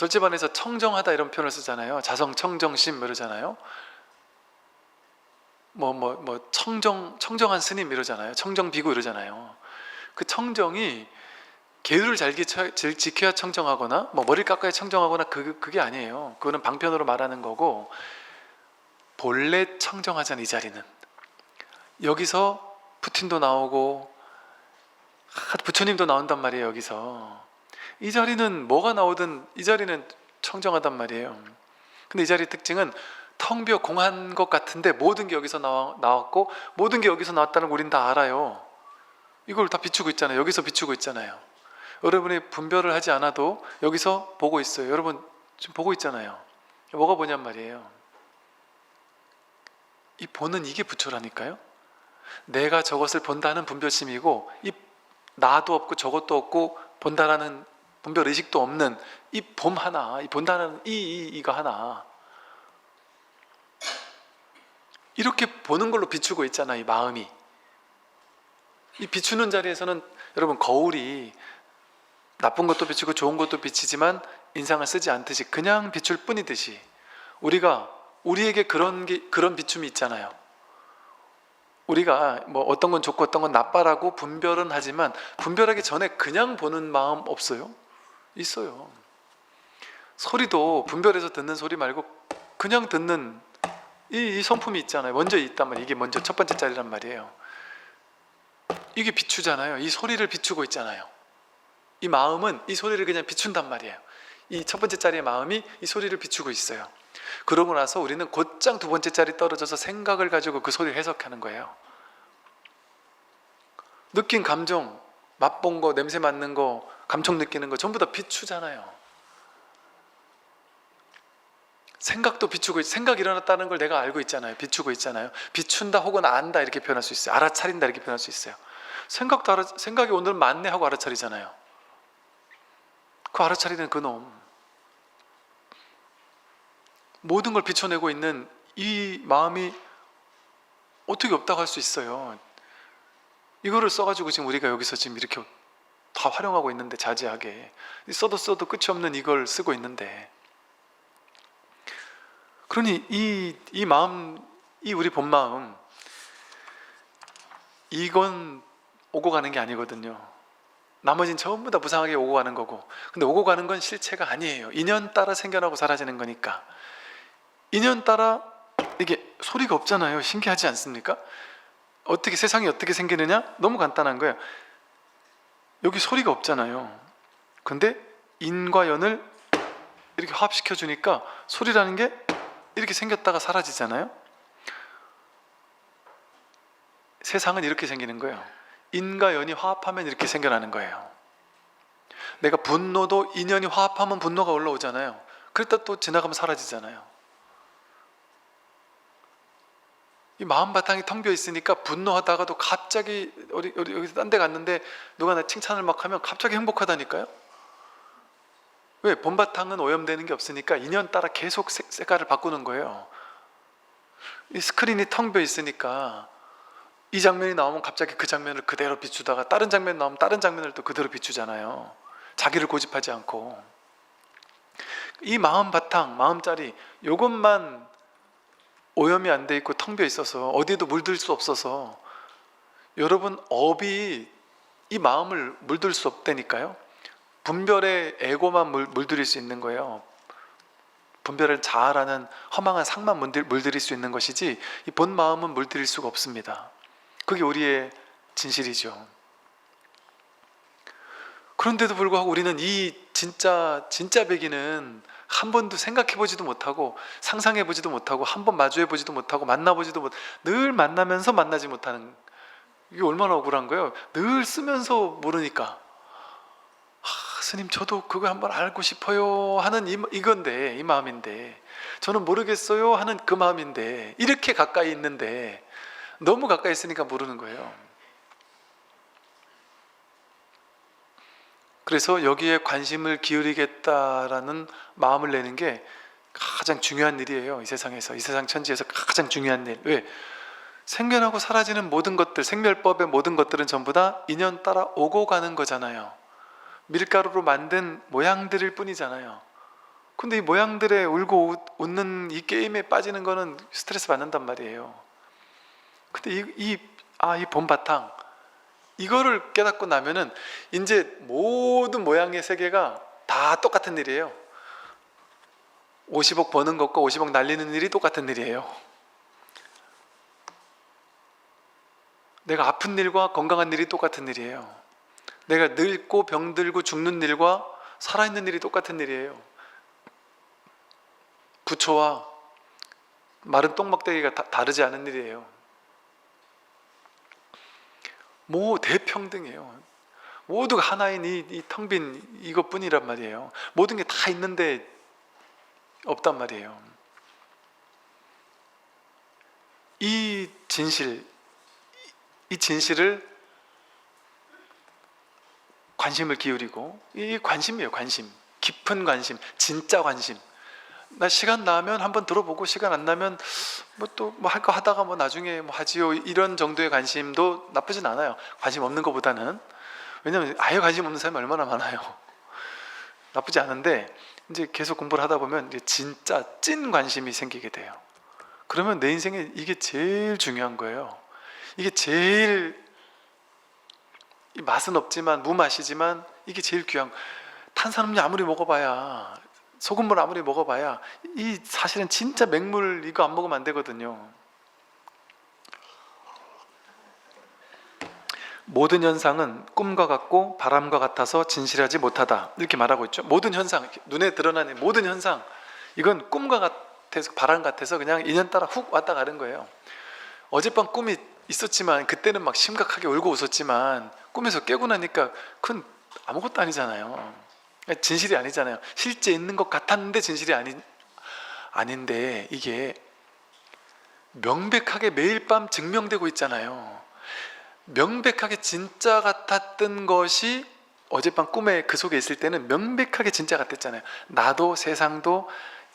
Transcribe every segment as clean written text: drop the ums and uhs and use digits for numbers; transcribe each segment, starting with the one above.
절제반에서 청정하다 이런 표현을 쓰잖아요. 자성청정심 이러잖아요. 청정한 스님 이러잖아요. 청정비구 이러잖아요. 그 청정이 계율을 잘 지켜야 청정하거나 머리를 깎아야 청정하거나 그게 아니에요. 그거는 방편으로 말하는 거고, 본래 청정하잖아요. 이 자리는 여기서 푸틴도 나오고 부처님도 나온단 말이에요. 여기서 이 자리는 뭐가 나오든 이 자리는 청정하단 말이에요. 근데 이 자리의 특징은 텅 비어 공한 것 같은데 모든 게 여기서 나왔고 모든 게 여기서 나왔다는 걸 우린 다 알아요. 이걸 다 비추고 있잖아요. 여기서 비추고 있잖아요. 여러분이 분별을 하지 않아도 여기서 보고 있어요. 여러분 지금 보고 있잖아요. 뭐가 보냔 말이에요. 이 보는 이게 부처라니까요. 내가 저것을 본다는 분별심이고, 이 나도 없고 저것도 없고 본다라는 분별의식도 없는 이 봄 하나, 이 본다는 이거 하나, 이렇게 보는 걸로 비추고 있잖아. 이 마음이. 이 비추는 자리에서는 여러분 거울이 나쁜 것도 비추고 좋은 것도 비치지만 인상을 쓰지 않듯이 그냥 비출 뿐이듯이 우리에게 그런 비춤이 있잖아요. 우리가 어떤 건 좋고 어떤 건 나빠라고 분별은 하지만 분별하기 전에 그냥 보는 마음 없어요? 있어요. 소리도 분별해서 듣는 소리 말고 그냥 듣는 이 성품이 있잖아요. 먼저 있단 말이에요. 이게 먼저 첫 번째 자리란 말이에요. 이게 비추잖아요. 이 소리를 비추고 있잖아요. 이 마음은 이 소리를 그냥 비춘단 말이에요. 이 첫 번째 자리의 마음이 이 소리를 비추고 있어요. 그러고 나서 우리는 곧장 두 번째 자리 떨어져서 생각을 가지고 그 소리를 해석하는 거예요. 느낀 감정, 맛본 거, 냄새 맡는 거, 감촉 느끼는 거 전부 다 비추잖아요. 생각도 비추고, 생각이 일어났다는 걸 내가 알고 있잖아요. 비추고 있잖아요. 비춘다 혹은 안다 이렇게 표현할 수 있어요. 알아차린다 이렇게 표현할 수 있어요. 생각이 오늘 맞네 하고 알아차리잖아요. 그 알아차리는 그놈, 모든 걸 비춰내고 있는 이 마음이 어떻게 없다고 할 수 있어요. 이거를 써가지고 지금 우리가 여기서 지금 이렇게 다 활용하고 있는데, 자제하게 써도 끝이 없는 이걸 쓰고 있는데, 그러니 이 마음, 이 우리 본 마음, 이건 오고 가는 게 아니거든요. 나머지는 전부 다 무상하게 오고 가는 거고, 근데 오고 가는 건 실체가 아니에요. 인연 따라 생겨나고 사라지는 거니까. 인연 따라 이게 소리가 없잖아요. 신기하지 않습니까? 세상이 어떻게 생기느냐? 너무 간단한 거예요. 여기 소리가 없잖아요. 근데 인과 연을 이렇게 화합시켜 주니까 소리라는 게 이렇게 생겼다가 사라지잖아요. 세상은 이렇게 생기는 거예요. 인과 연이 화합하면 이렇게 생겨나는 거예요. 내가 분노도 인연이 화합하면 분노가 올라오잖아요. 그랬다 또 지나가면 사라지잖아요. 이 마음 바탕이 텅 비어 있으니까 분노하다가도 갑자기 여기서 딴 데 갔는데 누가 나 칭찬을 막 하면 갑자기 행복하다니까요. 왜? 본바탕은 오염되는 게 없으니까 인연 따라 계속 색깔을 바꾸는 거예요. 이 스크린이 텅 비어 있으니까 이 장면이 나오면 갑자기 그 장면을 그대로 비추다가 다른 장면이 나오면 다른 장면을 또 그대로 비추잖아요. 자기를 고집하지 않고. 이 마음 바탕, 마음자리, 요것만 오염이 안 돼 있고 텅 비어 있어서 어디에도 물들 수 없어서, 여러분 업이 이 마음을 물들 수 없다니까요. 분별의 에고만 물들일 수 있는 거예요. 분별을 자아라는 허망한 상만 물들일 수 있는 것이지 이 본 마음은 물들일 수가 없습니다. 그게 우리의 진실이죠. 그런데도 불구하고 우리는 이 진짜 배기는 한 번도 생각해보지도 못하고 상상해보지도 못하고 한 번 마주해보지도 못하고 만나보지도 못하고 늘 만나면서 만나지 못하는, 이게 얼마나 억울한 거예요. 늘 쓰면서 모르니까. 스님 저도 그거 한번 알고 싶어요 하는 이건데, 이 마음인데, 저는 모르겠어요 하는 그 마음인데, 이렇게 가까이 있는데 너무 가까이 있으니까 모르는 거예요. 그래서 여기에 관심을 기울이겠다라는 마음을 내는 게 가장 중요한 일이에요. 이 세상에서, 이 세상 천지에서 가장 중요한 일. 왜? 생겨나고 사라지는 모든 것들, 생멸법의 모든 것들은 전부 다 인연 따라 오고 가는 거잖아요. 밀가루로 만든 모양들일 뿐이잖아요. 근데 이 모양들에 울고 웃는 이 게임에 빠지는 거는 스트레스 받는단 말이에요. 근데 이 본바탕, 이거를 깨닫고 나면은 이제 모든 모양의 세계가 다 똑같은 일이에요. 50억 버는 것과 50억 날리는 일이 똑같은 일이에요. 내가 아픈 일과 건강한 일이 똑같은 일이에요. 내가 늙고 병들고 죽는 일과 살아있는 일이 똑같은 일이에요. 부초와 마른 똥막대기가 다르지 않은 일이에요. 대평등이에요. 모두가 하나인 이 텅 빈 이것뿐이란 말이에요. 모든 게 다 있는데 없단 말이에요. 이 진실을 관심을 기울이고, 이 관심이에요. 관심, 깊은 관심, 진짜 관심. 나 시간 나면 한번 들어보고, 시간 안 나면 또 할 거 하다가 나중에 하지요, 이런 정도의 관심도 나쁘진 않아요. 관심 없는 것보다는. 왜냐면 아예 관심 없는 사람이 얼마나 많아요. 나쁘지 않은데, 이제 계속 공부를 하다 보면 이제 진짜 찐 관심이 생기게 돼요. 그러면 내 인생에 이게 제일 중요한 거예요. 이게 제일, 이 맛은 없지만, 무맛이지만 이게 제일 귀한. 탄산음료 아무리 먹어봐야, 소금물 아무리 먹어봐야 이 사실은 진짜 맹물, 이거 안 먹으면 안 되거든요. 모든 현상은 꿈과 같고 바람과 같아서 진실하지 못하다, 이렇게 말하고 있죠. 모든 현상, 눈에 드러나는 모든 현상, 이건 꿈과 같아서, 바람 같아서 그냥 인연 따라 훅 왔다 가는 거예요. 어젯밤 꿈이 있었지만 그때는 막 심각하게 울고 웃었지만 꿈에서 깨고 나니까 그건 아무것도 아니잖아요. 진실이 아니잖아요. 실제 있는 것 같았는데 진실이 아닌데, 이게 명백하게 매일 밤 증명되고 있잖아요. 명백하게 진짜 같았던 것이 어젯밤 꿈에 그 속에 있을 때는 명백하게 진짜 같았잖아요. 나도 세상도,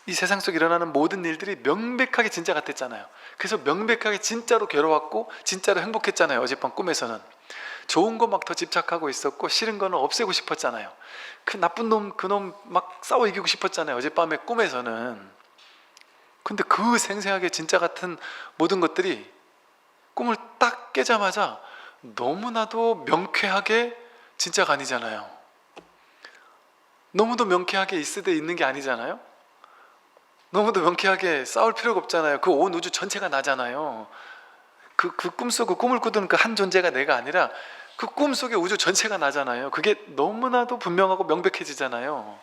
이 세상 속에 일어나는 모든 일들이 명백하게 진짜 같았잖아요. 그래서 명백하게 진짜로 괴로웠고 진짜로 행복했잖아요. 어젯밤 꿈에서는 좋은 거 막 더 집착하고 있었고, 싫은 거는 없애고 싶었잖아요. 그 나쁜 놈, 그놈 막 싸워 이기고 싶었잖아요. 어젯밤에 꿈에서는. 근데 그 생생하게 진짜 같은 모든 것들이 꿈을 딱 깨자마자 너무나도 명쾌하게 진짜가 아니잖아요. 너무도 명쾌하게 있을 때 있는 게 아니잖아요. 너무도 명쾌하게 싸울 필요가 없잖아요. 그 온 우주 전체가 나잖아요. 그 꿈속, 그 꿈을 꾸던 그 한 존재가 내가 아니라 그 꿈속의 우주 전체가 나잖아요. 그게 너무나도 분명하고 명백해지잖아요.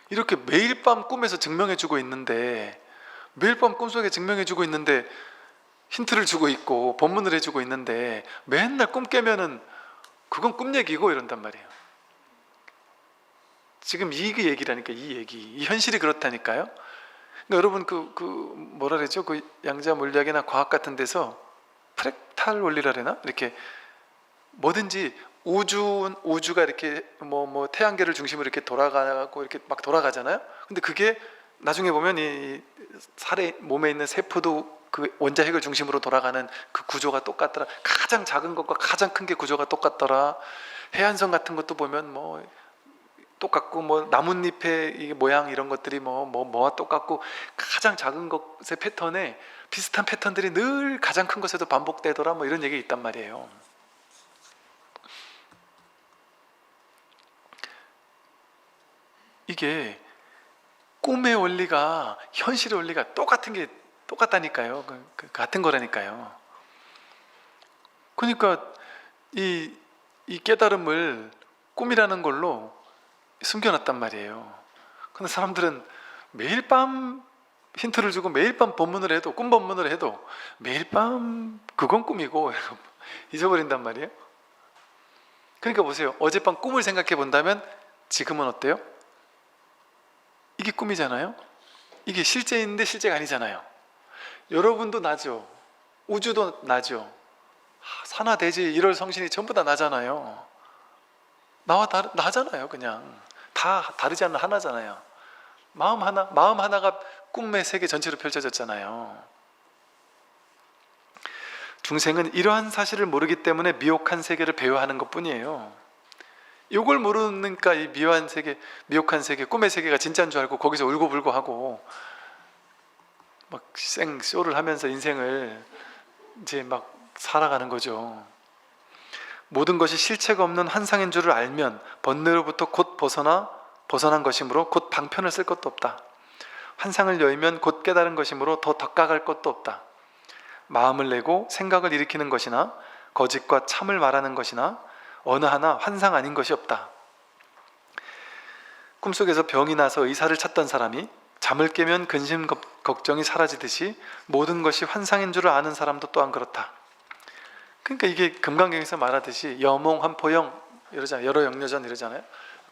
이렇게 매일 밤 꿈에서 증명해주고 있는데, 매일 밤 꿈속에 증명해주고 있는데, 힌트를 주고 있고 본문을 해주고 있는데, 맨날 꿈 깨면은 그건 꿈 얘기고 이런단 말이에요. 지금 이 얘기라니까, 이 현실이 그렇다니까요. 그러니까 여러분 뭐라 그러죠? 그 양자 물리학이나 과학 같은 데서 프랙탈 원리라 그러나? 이렇게 뭐든지 우주가 이렇게 태양계를 중심으로 이렇게 돌아가고 이렇게 막 돌아가잖아요. 근데 그게 나중에 보면 이 몸에 있는 세포도 그 원자핵을 중심으로 돌아가는 그 구조가 똑같더라. 가장 작은 것과 가장 큰 게 구조가 똑같더라. 해안선 같은 것도 보면 똑같고, 나뭇잎의 이 모양 이런 것들이 뭐와 똑같고, 가장 작은 것의 패턴에 비슷한 패턴들이 늘 가장 큰 것에도 반복되더라, 이런 얘기 있단 말이에요. 이게 꿈의 원리가 현실의 원리가 똑같다니까요. 같은 거라니까요. 그러니까 이 깨달음을 꿈이라는 걸로 숨겨놨단 말이에요. 근데 사람들은 매일 밤 힌트를 주고 매일 밤 본문을 해도, 꿈 본문을 해도 매일 밤 그건 꿈이고 잊어버린단 말이에요. 그러니까 보세요. 어젯밤 꿈을 생각해 본다면 지금은 어때요? 이게 꿈이잖아요. 이게 실제인데 실제가 아니잖아요. 여러분도 나죠. 우주도 나죠. 산하 대지 1월 성신이 전부 다 나잖아요. 나와 나잖아요. 그냥 다 다르지 않는 하나잖아요. 마음 하나가 꿈의 세계 전체로 펼쳐졌잖아요. 중생은 이러한 사실을 모르기 때문에 미혹한 세계를 배회하는 것뿐이에요. 요걸 모르니까 이 미화한 세계, 미혹한 세계, 꿈의 세계가 진짜인 줄 알고 거기서 울고불고 하고 막 생쇼를 하면서 인생을 이제 막 살아가는 거죠. 모든 것이 실체가 없는 환상인 줄을 알면 번뇌로부터 곧 벗어난 것이므로 곧 방편을 쓸 것도 없다. 환상을 여의면 곧 깨달은 것이므로 더 덕각할 것도 없다. 마음을 내고 생각을 일으키는 것이나 거짓과 참을 말하는 것이나 어느 하나 환상 아닌 것이 없다. 꿈속에서 병이 나서 의사를 찾던 사람이 잠을 깨면 근심 걱정이 사라지듯이 모든 것이 환상인 줄을 아는 사람도 또한 그렇다. 그러니까 이게 금강경에서 말하듯이 여몽, 환포영 이러잖아요. 여러 영려전 이러잖아요.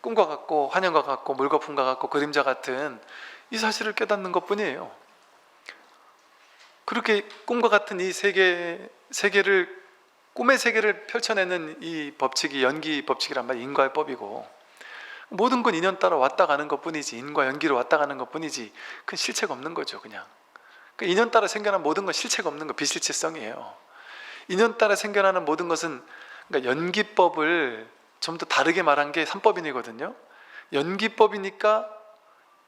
꿈과 같고 환영과 같고 물거품과 같고 그림자 같은 이 사실을 깨닫는 것뿐이에요. 그렇게 꿈과 같은 이 세계를 꿈의 세계를 펼쳐내는 이 법칙이 연기 법칙이란 말이 인과의 법이고, 모든 건 인연 따라 왔다 가는 것뿐이지, 인과 연기로 왔다 가는 것뿐이지 그건 실체가 없는 거죠. 그냥 그러니까 인연 따라 생겨난 모든 건 실체가 없는 거, 비실체성이에요. 인연 따라 생겨나는 모든 것은, 그러니까 연기법을 좀 더 다르게 말한 게 삼법인이거든요. 연기법이니까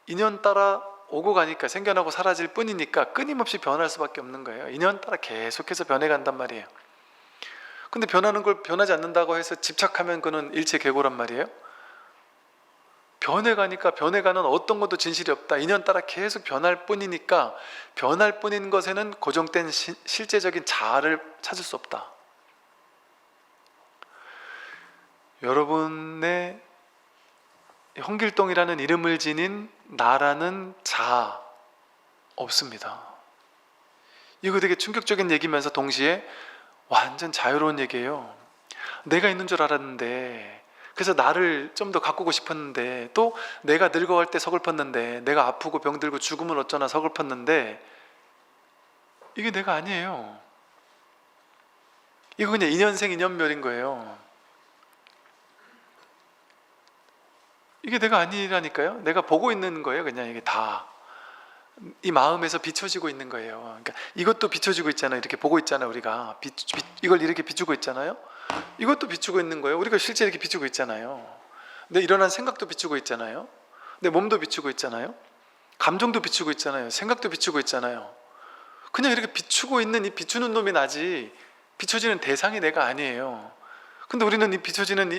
인연 따라 오고 가니까 생겨나고 사라질 뿐이니까 끊임없이 변할 수밖에 없는 거예요. 인연 따라 계속해서 변해간단 말이에요. 근데 변하는 걸 변하지 않는다고 해서 집착하면 그는 일체계고란 말이에요. 변해가니까 변해가는 어떤 것도 진실이 없다. 인연 따라 계속 변할 뿐이니까 변할 뿐인 것에는 고정된 실제적인 자아를 찾을 수 없다. 여러분의 홍길동이라는 이름을 지닌 나라는 자아 없습니다. 이거 되게 충격적인 얘기면서 동시에 완전 자유로운 얘기예요. 내가 있는 줄 알았는데, 그래서 나를 좀 더 가꾸고 싶었는데, 또 내가 늙어갈 때 서글펐는데, 내가 아프고 병들고 죽으면 어쩌나 서글펐는데, 이게 내가 아니에요. 이거 그냥 인연생 인연멸인 거예요. 이게 내가 아니라니까요. 내가 보고 있는 거예요. 그냥 이게 다 이 마음에서 비춰지고 있는 거예요. 그러니까 이것도 비춰지고 있잖아요. 이렇게 보고 있잖아요. 우리가 이걸 이렇게 비추고 있잖아요. 이것도 비추고 있는 거예요. 우리가 실제 이렇게 비추고 있잖아요. 내 일어난 생각도 비추고 있잖아요. 내 몸도 비추고 있잖아요. 감정도 비추고 있잖아요. 생각도 비추고 있잖아요. 그냥 이렇게 비추고 있는 이 비추는 놈이 나지, 비춰지는 대상이 내가 아니에요. 근데 우리는 이 비춰지는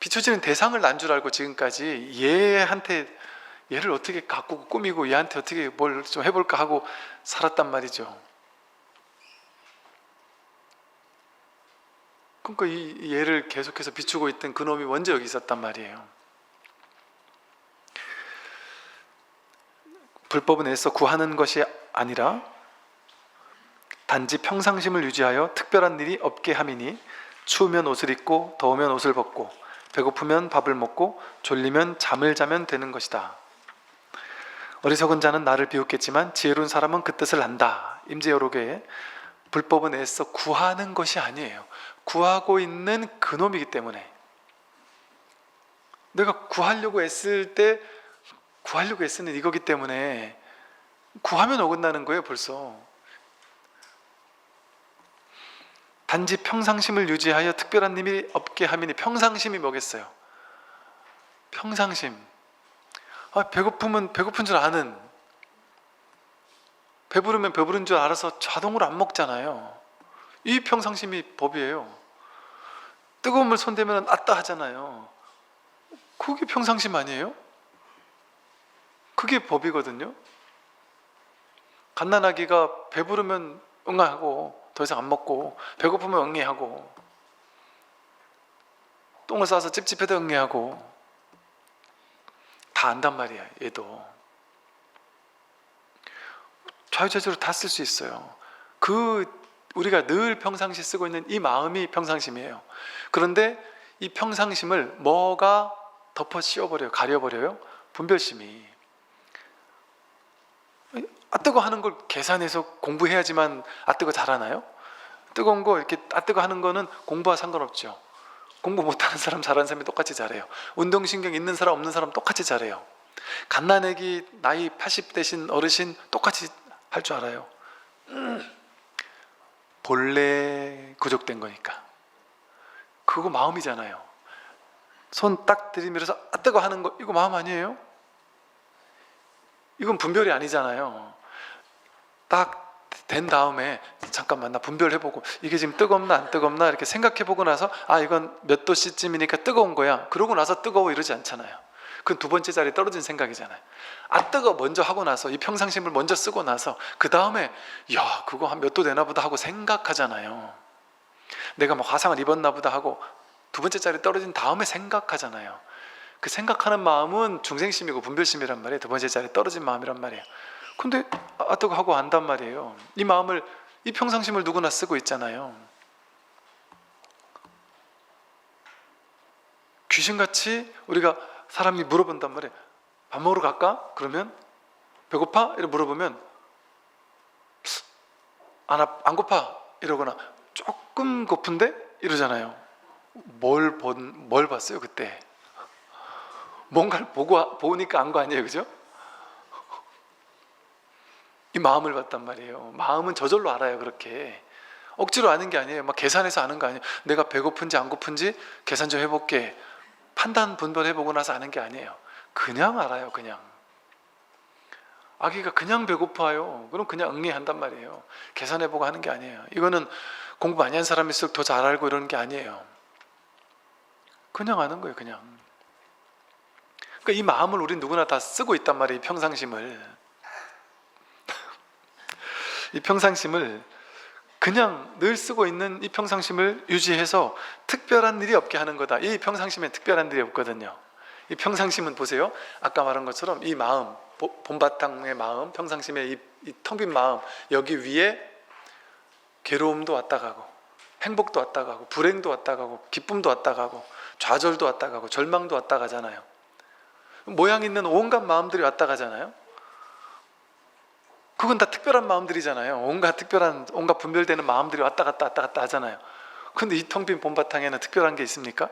비춰지는 대상을 난 줄 알고 지금까지 얘를 어떻게 가꾸고 꾸미고 얘한테 어떻게 뭘 좀 해볼까 하고 살았단 말이죠. 그러니까 이 얘를 계속해서 비추고 있던 그놈이 먼저 여기 있었단 말이에요. 불법은 애써 구하는 것이 아니라 단지 평상심을 유지하여 특별한 일이 없게 함이니, 추우면 옷을 입고 더우면 옷을 벗고 배고프면 밥을 먹고 졸리면 잠을 자면 되는 것이다. 어리석은 자는 나를 비웃겠지만 지혜로운 사람은 그 뜻을 안다. 임재여록에 불법은 애써 구하는 것이 아니에요. 구하고 있는 그놈이기 때문에, 내가 구하려고 애쓰는 이거기 때문에 구하면 어긋나는 거예요. 벌써. 단지 평상심을 유지하여 특별한 일이 없게 함이니, 평상심이 뭐겠어요? 평상심, 배고프면 배고픈 줄 아는, 배부르면 배부른 줄 알아서 자동으로 안 먹잖아요. 이 평상심이 법이에요. 뜨거운 물 손대면 아따 하잖아요. 그게 평상심 아니에요? 그게 법이거든요. 갓난아기가 배부르면 응하고 더 이상 안 먹고, 배고프면 응애하고, 똥을 싸서 찝찝해도 응애하고, 다 안단 말이야. 얘도 좌우자재로 다 쓸 수 있어요. 우리가 늘 평상시 쓰고 있는 이 마음이 평상심이에요. 그런데 이 평상심을 뭐가 덮어 씌워버려요? 가려버려요? 분별심이. 뜨거 하는 걸 계산해서 공부해야지만 뜨거 잘하나요? 뜨거운 거 이렇게 뜨거 하는 거는 공부와 상관없죠. 공부 못하는 사람, 잘하는 사람이 똑같이 잘해요. 운동신경 있는 사람, 없는 사람 똑같이 잘해요. 갓난아기, 나이 80 되신 어르신 똑같이 할 줄 알아요. 본래 구족된 거니까. 그거 마음이잖아요. 손 딱 들이밀어서 아 뜨거 하는 거 이거 마음 아니에요? 이건 분별이 아니잖아요. 딱 된 다음에 잠깐만 나 분별해보고 이게 지금 뜨겁나 안 뜨겁나 이렇게 생각해보고 나서 아 이건 몇 도씨쯤이니까 뜨거운 거야. 그러고 나서 뜨거워 이러지 않잖아요. 그건 두 번째 자리에 떨어진 생각이잖아요. 아 뜨거 먼저 하고 나서 이 평상심을 먼저 쓰고 나서 그 다음에 야 그거 한 몇 도 되나 보다 하고 생각하잖아요. 내가 뭐 화상을 입었나 보다 하고 두 번째 자리에 떨어진 다음에 생각하잖아요. 그 생각하는 마음은 중생심이고 분별심이란 말이에요. 두 번째 자리에 떨어진 마음이란 말이에요. 근데 아 뜨거 하고 안단 말이에요. 이 마음을 이 평상심을 누구나 쓰고 있잖아요. 귀신같이 우리가 사람이 물어본단 말이에요. 밥 먹으러 갈까? 그러면 배고파? 이렇게 물어보면 안 고파 이러거나 조금 고픈데? 이러잖아요. 뭘 봤어요 그때? 뭔가를 보니까 안 거 아니에요, 그죠? 이 마음을 봤단 말이에요. 마음은 저절로 알아요. 그렇게 억지로 아는 게 아니에요. 막 계산해서 아는 거 아니에요. 내가 배고픈지 안 고픈지 계산 좀 해볼게, 판단 분별해보고 나서 아는 게 아니에요. 그냥 알아요. 그냥 아기가 그냥 배고파요. 그럼 그냥 응애한단 말이에요. 계산해보고 하는 게 아니에요. 이거는 공부 많이 한 사람일수록 더 잘 알고 이러는 게 아니에요. 그냥 아는 거예요. 그냥. 그러니까 이 마음을 우리 누구나 다 쓰고 있단 말이에요. 이 평상심을. 이 평상심을 그냥 늘 쓰고 있는 이 평상심을 유지해서 특별한 일이 없게 하는 거다. 이 평상심엔 특별한 일이 없거든요. 이 평상심은 보세요. 아까 말한 것처럼 이 마음, 본바탕의 마음, 평상심의 이 텅 빈 마음, 여기 위에 괴로움도 왔다 가고 행복도 왔다 가고 불행도 왔다 가고 기쁨도 왔다 가고 좌절도 왔다 가고 절망도 왔다 가잖아요. 모양 있는 온갖 마음들이 왔다 가잖아요. 그건 다 특별한 마음들이잖아요. 온갖 분별되는 마음들이 왔다 갔다 하잖아요. 근데 이 텅 빈 본바탕에는 특별한 게 있습니까?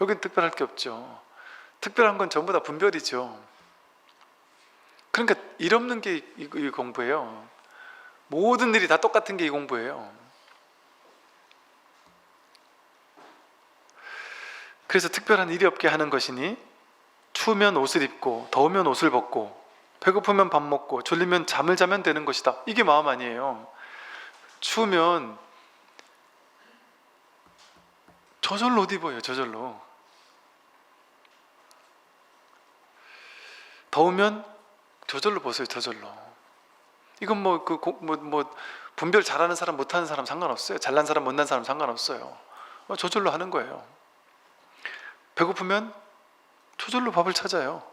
여긴 특별할 게 없죠. 특별한 건 전부 다 분별이죠. 그러니까 일 없는 게 이 공부예요. 모든 일이 다 똑같은 게 이 공부예요. 그래서 특별한 일이 없게 하는 것이니 추우면 옷을 입고 더우면 옷을 벗고 배고프면 밥 먹고 졸리면 잠을 자면 되는 것이다. 이게 마음 아니에요. 추우면 저절로 옷 입어요. 저절로. 더우면 저절로 벗어요. 저절로. 이건 분별 잘하는 사람 못하는 사람 상관없어요. 잘난 사람 못난 사람 상관없어요. 저절로 하는 거예요. 배고프면 저절로 밥을 찾아요.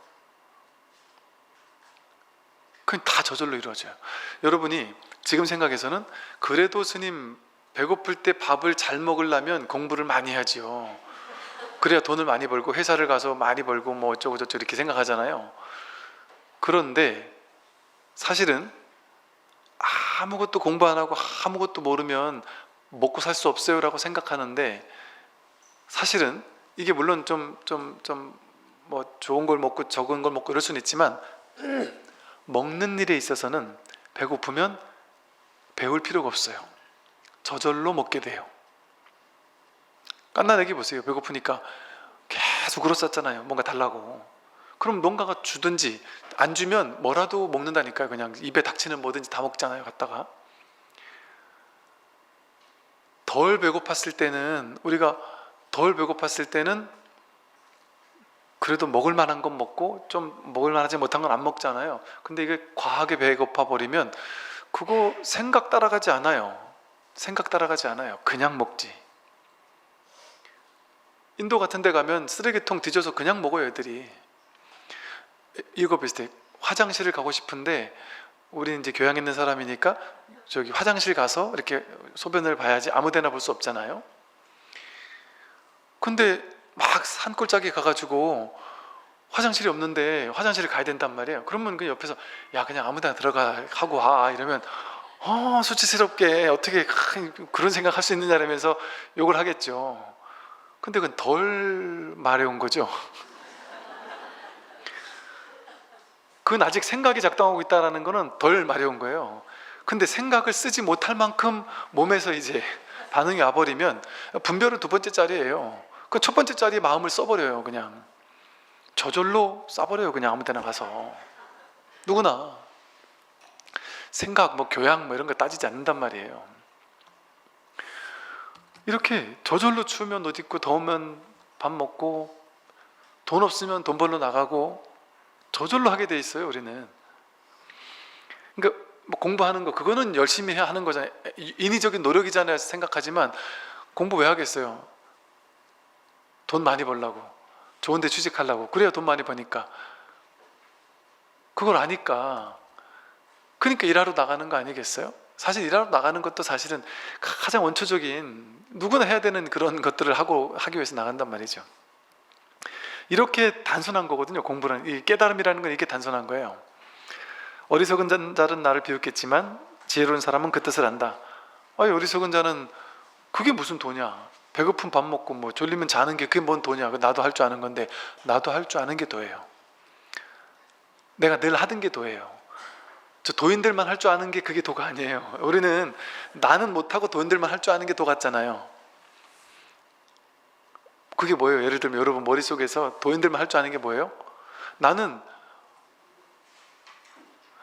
그건 다 저절로 이루어져요. 여러분이 지금 생각해서는 그래도 스님 배고플 때 밥을 잘 먹으려면 공부를 많이 해야지요. 그래야 돈을 많이 벌고 회사를 가서 많이 벌고 뭐 어쩌고 저쩌고 이렇게 생각하잖아요. 그런데 사실은 아무것도 공부 안 하고 아무것도 모르면 먹고 살 수 없어요 라고 생각하는데, 사실은 이게 물론 좀 뭐 좋은 걸 먹고 적은 걸 먹고 이럴 수는 있지만 먹는 일에 있어서는 배고프면 배울 필요가 없어요. 저절로 먹게 돼요. 깐난 애기 보세요. 배고프니까 계속 울었었잖아요. 뭔가 달라고. 그럼 뭔가가 주든지 안 주면 뭐라도 먹는다니까요. 그냥 입에 닥치는 뭐든지 다 먹잖아요. 갖다가 덜 배고팠을 때는 그래도 먹을 만한 건 먹고 좀 먹을 만하지 못한 건 안 먹잖아요. 근데 이게 과하게 배고파 버리면 그거 생각 따라가지 않아요. 그냥 먹지. 인도 같은 데 가면 쓰레기통 뒤져서 그냥 먹어요. 애들이. 이거 비슷해. 화장실을 가고 싶은데 우리 이제 교양 있는 사람이니까 저기 화장실 가서 이렇게 소변을 봐야지 아무 데나 볼 수 없잖아요. 근데 막 산골짜기 가가지고 화장실이 없는데 화장실을 가야 된단 말이에요. 그러면 그 옆에서 야 그냥 아무 데나 들어가 하고 와 이러면 수치스럽게 어떻게 그런 생각 할 수 있느냐 이러면서 욕을 하겠죠. 근데 그건 덜 마려운 거죠. 그건 아직 생각이 작동하고 있다는 거는 덜 마려운 거예요. 근데 생각을 쓰지 못할 만큼 몸에서 이제 반응이 와버리면 분별은 두 번째 자리예요. 그 첫 번째 자리에 마음을 써버려요. 그냥 저절로 쏴버려요. 그냥 아무 데나 가서. 누구나 생각, 뭐 교양 뭐 이런 거 따지지 않는단 말이에요. 이렇게 저절로 추우면 옷 입고 더우면 밥 먹고 돈 없으면 돈 벌러 나가고 저절로 하게 돼 있어요. 우리는. 그러니까 뭐 공부하는 거 그거는 열심히 해야 하는 거잖아요. 인위적인 노력이잖아요 생각하지만, 공부 왜 하겠어요? 돈 많이 벌려고, 좋은 데 취직하려고. 그래야 돈 많이 버니까. 그걸 아니까. 그러니까 일하러 나가는 거 아니겠어요? 사실 일하러 나가는 것도 사실은 가장 원초적인, 누구나 해야 되는 그런 것들을 하기 위해서 나간단 말이죠. 이렇게 단순한 거거든요. 공부는, 이 깨달음이라는 건 이렇게 단순한 거예요. 어리석은 자는 나를 비웃겠지만 지혜로운 사람은 그 뜻을 안다. 아니, 어리석은 자는 그게 무슨 도냐? 배고픈 밥 먹고 뭐 졸리면 자는 게 그게 뭔 도냐? 나도 할 줄 아는 건데. 나도 할 줄 아는 게 도예요. 내가 늘 하던 게 도예요. 저 도인들만 할 줄 아는 게 그게 도가 아니에요. 우리는 나는 못하고 도인들만 할 줄 아는 게 도 같잖아요. 그게 뭐예요? 예를 들면 여러분 머릿속에서 도인들만 할 줄 아는 게 뭐예요? 나는,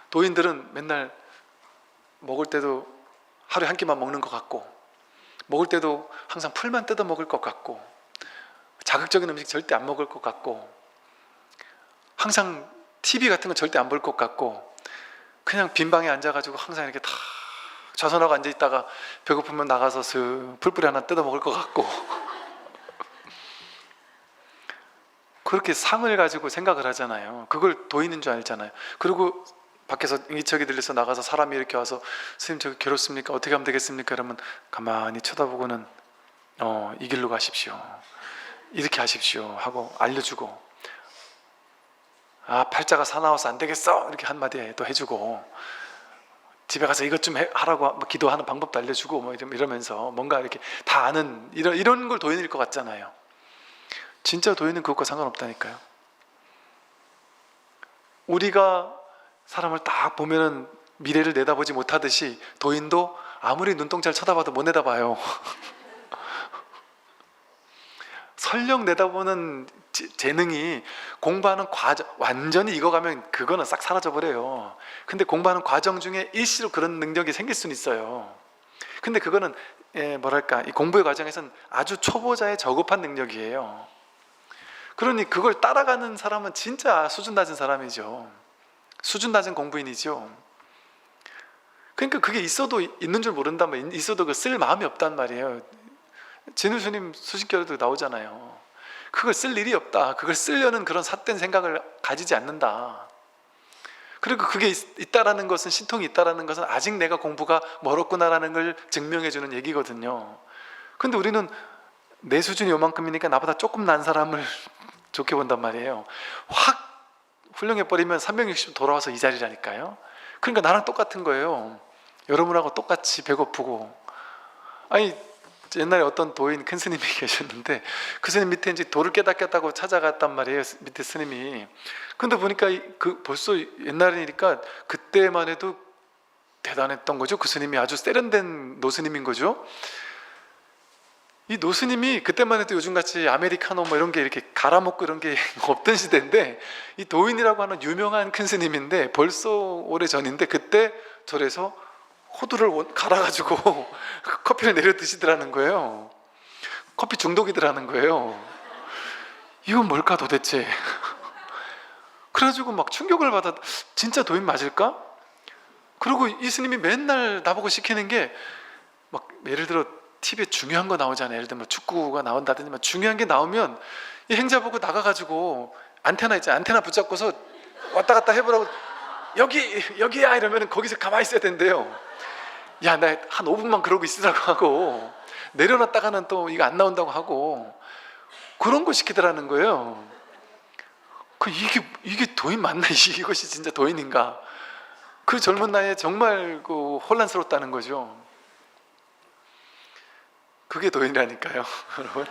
도인들은 맨날 먹을 때도 하루에 한 끼만 먹는 것 같고, 먹을 때도 항상 풀만 뜯어 먹을 것 같고, 자극적인 음식 절대 안 먹을 것 같고, 항상 TV 같은 거 절대 안 볼 것 같고, 그냥 빈 방에 앉아가지고 항상 이렇게 다 좌선하고 앉아있다가 배고프면 나가서 슥 풀뿌리 하나 뜯어 먹을 것 같고 그렇게 상을 가지고 생각을 하잖아요. 그걸 도인인 줄 알잖아요. 그리고 밖에서 인기척이 들려서 나가서 사람이 이렇게 와서 스님 저기 괴롭습니까? 어떻게 하면 되겠습니까? 그러면 가만히 쳐다보고는 이 길로 가십시오, 이렇게 하십시오 하고 알려주고, 아 팔자가 사나워서 안 되겠어 이렇게 한마디 또 해주고, 집에 가서 이것 좀 하라고 뭐 기도하는 방법도 알려주고 뭐 이러면서 뭔가 이렇게 다 아는 이런 걸 도인일 것 같잖아요. 진짜 도인은 그것과 상관없다니까요. 우리가 사람을 딱 보면은 미래를 내다보지 못하듯이 도인도 아무리 눈동자를 쳐다봐도 못 내다봐요. 설령 내다보는 재능이 공부하는 과정, 완전히 익어가면 그거는 싹 사라져버려요. 근데 공부하는 과정 중에 일시로 그런 능력이 생길 수는 있어요. 근데 그거는 뭐랄까, 이 공부의 과정에서는 아주 초보자의 저급한 능력이에요. 그러니 그걸 따라가는 사람은 진짜 수준 낮은 사람이죠. 수준 낮은 공부인이죠. 그러니까 그게 있어도 있는 줄 모른다면, 있어도 그 쓸 마음이 없단 말이에요. 진우 스님 수식결에도 나오잖아요. 그걸 쓸 일이 없다. 그걸 쓰려는 그런 삿된 생각을 가지지 않는다. 그리고 그게 있다라는 것은, 신통이 있다라는 것은 아직 내가 공부가 멀었구나라는 걸 증명해 주는 얘기거든요. 근데 우리는 내 수준이 요만큼이니까 나보다 조금 난 사람을 좋게 본단 말이에요. 확 훌륭해 버리면 360도 돌아와서 이 자리라니까요. 그러니까 나랑 똑같은 거예요. 여러분하고 똑같이 배고프고. 아니, 옛날에 어떤 도인 큰 스님이 계셨는데, 그 스님 밑에 이제 도를 깨닫겠다고 찾아갔단 말이에요. 밑에 스님이. 근데 보니까 그 벌써 옛날이니까 그때만 해도 대단했던 거죠. 그 스님이 아주 세련된 노스님인 거죠. 이 노스님이 그때만 해도 요즘같이 아메리카노 뭐 이런 게 이렇게 갈아먹고 이런 게 없던 시대인데, 이 도인이라고 하는 유명한 큰 스님인데 벌써 오래전인데, 그때 절에서 호두를 갈아가지고 커피를 내려 드시더라는 거예요. 커피 중독이더라는 거예요. 이건 뭘까 도대체? 그래가지고 막 충격을 받아. 진짜 도인 맞을까? 그리고 이 스님이 맨날 나보고 시키는 게, 막 예를 들어 TV에 중요한 거 나오잖아요. 예를 들면 축구가 나온다든지 막 중요한 게 나오면 이 행자 보고 나가가지고 안테나 있잖아요. 안테나 붙잡고서 왔다 갔다 해보라고, 여기야 이러면 거기서 가만히 있어야 된대요. 야, 나 한 5분만 그러고 있으라고 하고, 내려놨다가는 또 이거 안 나온다고 하고, 그런 거 시키더라는 거예요. 이게 도인 맞나? 이것이 진짜 도인인가? 그 젊은 나이에 정말 그 혼란스럽다는 거죠. 그게 도인이라니까요, 여러분.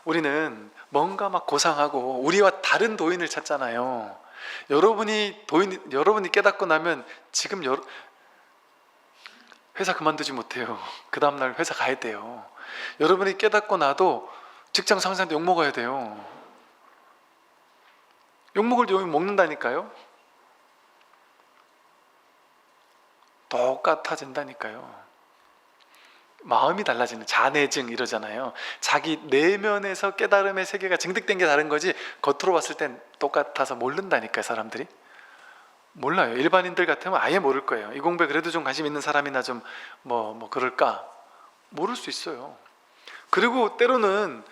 우리는 뭔가 막 고상하고 우리와 다른 도인을 찾잖아요. 여러분이 깨닫고 나면 지금 회사 그만두지 못해요. 그 다음날 회사 가야 돼요. 여러분이 깨닫고 나도 직장 상사한테 욕먹어야 돼요. 욕먹을 욕 먹는다니까요. 똑같아진다니까요. 마음이 달라지는, 자내증 이러잖아요. 자기 내면에서 깨달음의 세계가 증득된 게 다른 거지 겉으로 봤을 땐 똑같아서 모른다니까요. 사람들이 몰라요. 일반인들 같으면 아예 모를 거예요. 이 공부에 그래도 좀 관심 있는 사람이나 좀 뭐 그럴까? 모를 수 있어요. 그리고 때로는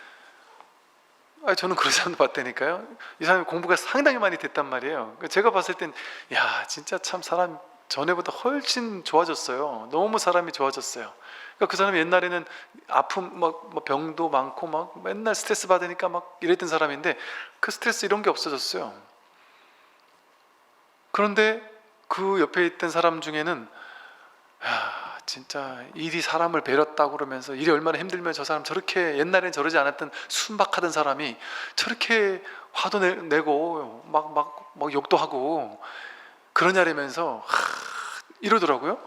저는 그런 사람도 봤다니까요. 이 사람이 공부가 상당히 많이 됐단 말이에요. 제가 봤을 땐 야, 진짜 참 사람 전에보다 훨씬 좋아졌어요. 너무 사람이 좋아졌어요. 그러니까 그 사람이 옛날에는 아픔, 막 병도 많고 막 맨날 스트레스 받으니까 막 이랬던 사람인데 그 스트레스 이런 게 없어졌어요. 그런데 그 옆에 있던 사람 중에는 야, 진짜 일이 사람을 배렸다고 그러면서 일이 얼마나 힘들면 저 사람 저렇게, 옛날엔 저러지 않았던 순박하던 사람이 저렇게 화도 내고 막 욕도 하고 그러냐면서 이러더라고요.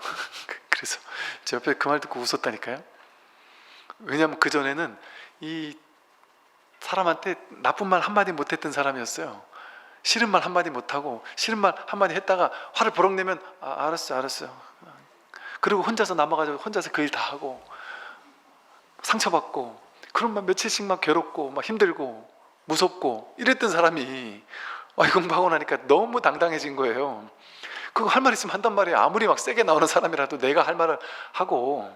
그래서 제 옆에 그 말 듣고 웃었다니까요. 왜냐하면 그전에는 이 사람한테 나쁜 말 한마디 못했던 사람이었어요. 싫은 말 한마디 못하고 싫은 말 한마디 했다가 화를 버럭 내면 알았어요. 그리고 혼자서 남아가지고 혼자서 그 일 다 하고 상처받고 그런 막 며칠씩 막 괴롭고 막 힘들고 무섭고 이랬던 사람이 이 공부하고 나니까 너무 당당해진 거예요. 그거 할 말 있으면 한단 말이에요. 아무리 막 세게 나오는 사람이라도 내가 할 말을 하고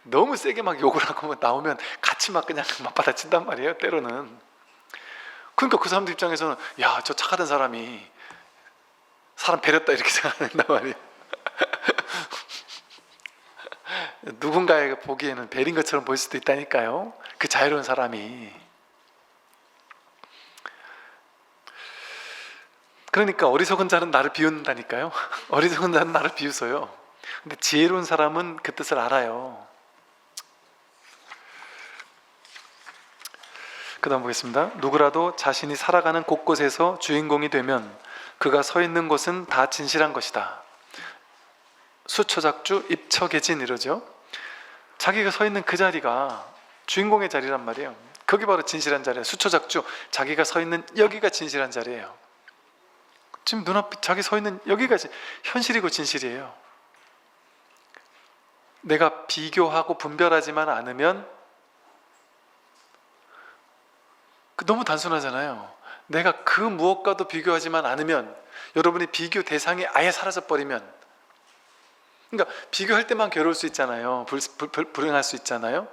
너무 세게 막 욕을 하고 나오면 같이 막 그냥 맞받아친단 말이에요. 때로는. 그러니까 그 사람들 입장에서는 야, 저 착하던 사람이 사람 배렸다 이렇게 생각한단 말이에요. 누군가에게 보기에는 배린 것처럼 보일 수도 있다니까요. 그 자유로운 사람이. 그러니까 어리석은 자는 나를 비웃는다니까요. 어리석은 자는 나를 비웃어요. 근데 지혜로운 사람은 그 뜻을 알아요. 그 다음 보겠습니다. 누구라도 자신이 살아가는 곳곳에서 주인공이 되면 그가 서 있는 곳은 다 진실한 것이다. 수초작주 입처계진 이러죠. 자기가 서 있는 그 자리가 주인공의 자리란 말이에요. 거기 바로 진실한 자리예요. 수초작주, 자기가 서 있는 여기가 진실한 자리예요. 지금 눈앞에 자기 서 있는 여기가 현실이고 진실이에요. 내가 비교하고 분별하지만 않으면, 너무 단순하잖아요. 내가 그 무엇과도 비교하지만 않으면, 여러분이 비교 대상이 아예 사라져버리면, 그러니까 비교할 때만 괴로울 수 있잖아요. 불행할 수 있잖아요.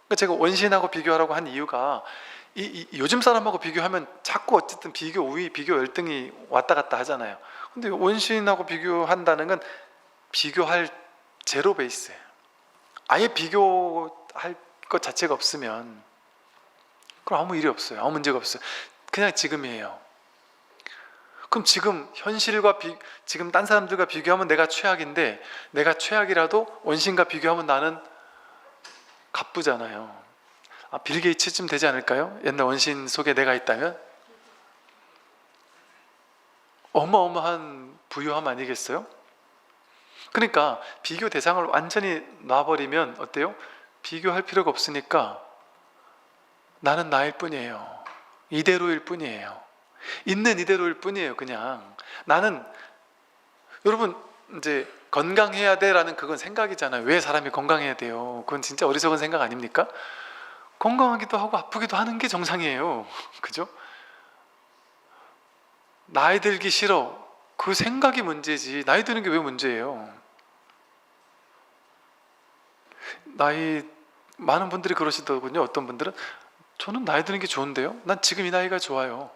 그러니까 제가 원신하고 비교하라고 한 이유가 요즘 사람하고 비교하면 자꾸 어쨌든 비교 우위, 비교 열등이 왔다 갔다 하잖아요. 근데 원신하고 비교한다는 건 비교할 제로 베이스예요. 아예 비교할 것 자체가 없으면 그럼 아무 일이 없어요. 아무 문제가 없어요. 그냥 지금이에요. 그럼 지금 현실과 지금 딴 사람들과 비교하면 내가 최악인데, 내가 최악이라도 원신과 비교하면 나는 갑부잖아요. 빌 게이츠쯤 되지 않을까요? 옛날 원신 속에 내가 있다면? 어마어마한 부유함 아니겠어요? 그러니까 비교 대상을 완전히 놔버리면 어때요? 비교할 필요가 없으니까 나는 나일 뿐이에요. 이대로일 뿐이에요. 있는 이대로일 뿐이에요. 그냥 나는, 여러분 이제 건강해야 돼라는 그건 생각이잖아요. 왜 사람이 건강해야 돼요? 그건 진짜 어리석은 생각 아닙니까? 건강하기도 하고 아프기도 하는 게 정상이에요. 그죠? 나이 들기 싫어, 그 생각이 문제지 나이 드는 게 왜 문제예요? 많은 분들이 그러시더군요. 어떤 분들은 저는 나이 드는 게 좋은데요? 난 지금 이 나이가 좋아요.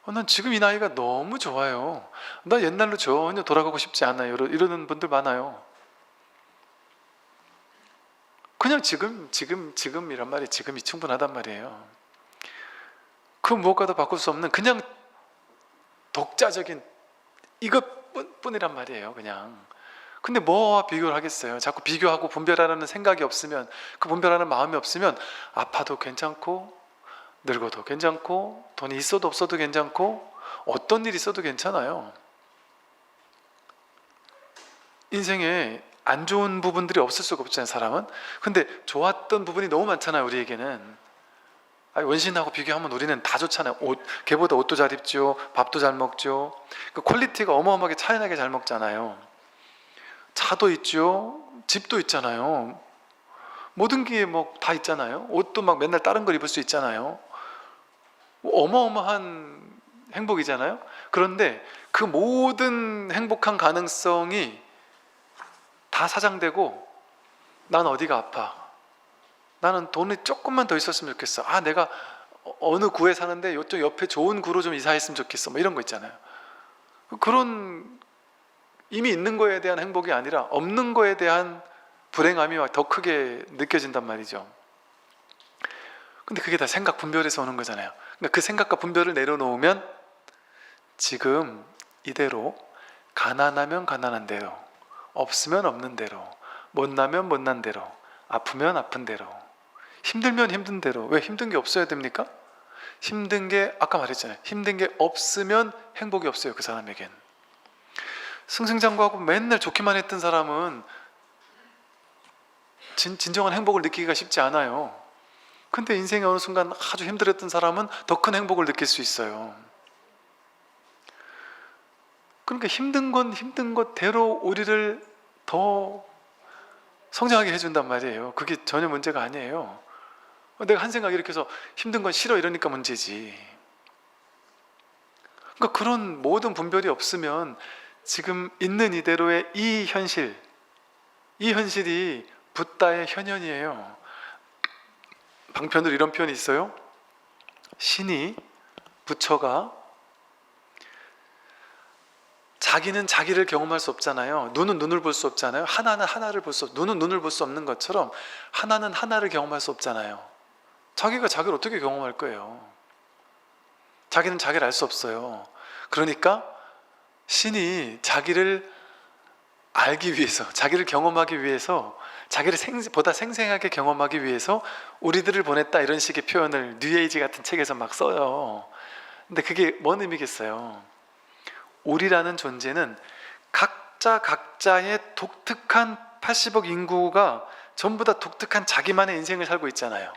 난 지금 이 나이가 너무 좋아요. 나 옛날로 전혀 돌아가고 싶지 않아요. 이러는 분들 많아요. 그냥 지금이란 말이 지금이 충분하단 말이에요. 그 무엇과도 바꿀 수 없는 그냥 독자적인 이것뿐이란 말이에요. 그냥. 근데 뭐와 비교를 하겠어요? 자꾸 비교하고 분별하라는 생각이 없으면, 그 분별하는 마음이 없으면 아파도 괜찮고 늙어도 괜찮고 돈이 있어도 없어도 괜찮고 어떤 일 있어도 괜찮아요. 인생에 안 좋은 부분들이 없을 수가 없잖아요, 사람은. 근데 좋았던 부분이 너무 많잖아요, 우리에게는. 원신하고 비교하면 우리는 다 좋잖아요. 걔보다 옷도 잘 입죠, 밥도 잘 먹죠. 그 퀄리티가 어마어마하게 차이나게 잘 먹잖아요. 차도 있죠, 집도 있잖아요. 모든 게 뭐 다 있잖아요. 옷도 막 맨날 다른 걸 입을 수 있잖아요. 어마어마한 행복이잖아요. 그런데 그 모든 행복한 가능성이 다 사장되고, 난 어디가 아파, 나는 돈이 조금만 더 있었으면 좋겠어, 내가 어느 구에 사는데 이쪽 옆에 좋은 구로 좀 이사했으면 좋겠어, 뭐 이런 거 있잖아요. 그런 이미 있는 거에 대한 행복이 아니라 없는 거에 대한 불행함이 더 크게 느껴진단 말이죠. 근데 그게 다 생각 분별에서 오는 거잖아요. 그러니까 그 생각과 분별을 내려놓으면 지금 이대로, 가난하면 가난한 대로, 없으면 없는 대로, 못나면 못난 대로, 아프면 아픈 대로, 힘들면 힘든 대로. 왜 힘든 게 없어야 됩니까? 힘든 게, 아까 말했잖아요, 힘든 게 없으면 행복이 없어요, 그 사람에겐. 승승장구하고 맨날 좋기만 했던 사람은 진정한 행복을 느끼기가 쉽지 않아요. 근데 인생의 어느 순간 아주 힘들었던 사람은 더 큰 행복을 느낄 수 있어요. 그러니까 힘든 건 힘든 것대로 우리를 더 성장하게 해준단 말이에요. 그게 전혀 문제가 아니에요. 내가 한 생각 이렇게 해서 힘든 건 싫어 이러니까 문제지. 그러니까 그런 모든 분별이 없으면 지금 있는 이대로의 이 현실이 붓다의 현현이에요. 방편으로 이런 표현이 있어요. 신이, 부처가, 자기는 자기를 경험할 수 없잖아요. 눈은 눈을 볼 수 없잖아요. 하나는 하나를 볼 수 없, 눈은 눈을 볼 수 없는 것처럼 하나는 하나를 경험할 수 없잖아요. 자기가 자기를 어떻게 경험할 거예요? 자기는 자기를 알 수 없어요. 그러니까 신이 자기를 알기 위해서, 자기를 경험하기 위해서, 자기를 보다 생생하게 경험하기 위해서 우리들을 보냈다, 이런 식의 표현을 뉴에이지 같은 책에서 막 써요. 근데 그게 뭔 의미겠어요? 우리라는 존재는 각자의 독특한 80억 인구가 전부 다 독특한 자기만의 인생을 살고 있잖아요.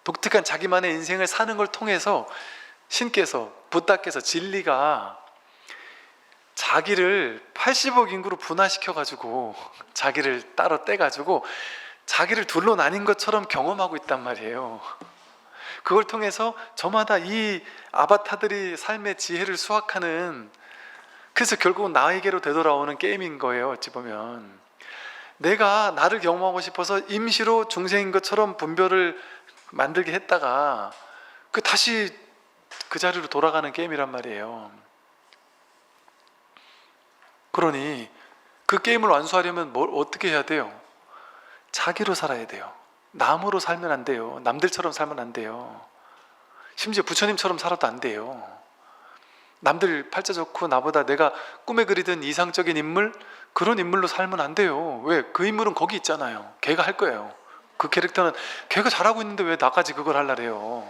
독특한 자기만의 인생을 사는 걸 통해서 신께서, 부다께서, 진리가 자기를 80억 인구로 분화시켜가지고 자기를 따로 떼가지고 자기를 둘로 나뉜 것처럼 경험하고 있단 말이에요. 그걸 통해서 저마다 이 아바타들이 삶의 지혜를 수확하는, 그래서 결국은 나에게로 되돌아오는 게임인 거예요. 어찌 보면 내가 나를 경험하고 싶어서 임시로 중생인 것처럼 분별을 만들게 했다가 다시 그 자리로 돌아가는 게임이란 말이에요. 그러니 그 게임을 완수하려면 어떻게 해야 돼요? 자기로 살아야 돼요. 남으로 살면 안 돼요. 남들처럼 살면 안 돼요. 심지어 부처님처럼 살아도 안 돼요. 남들 팔자 좋고 나보다 내가 꿈에 그리던 이상적인 인물, 그런 인물로 살면 안 돼요. 왜? 그 인물은 거기 있잖아요. 걔가 할 거예요. 그 캐릭터는 걔가 잘하고 있는데 왜 나까지 그걸 하려래요?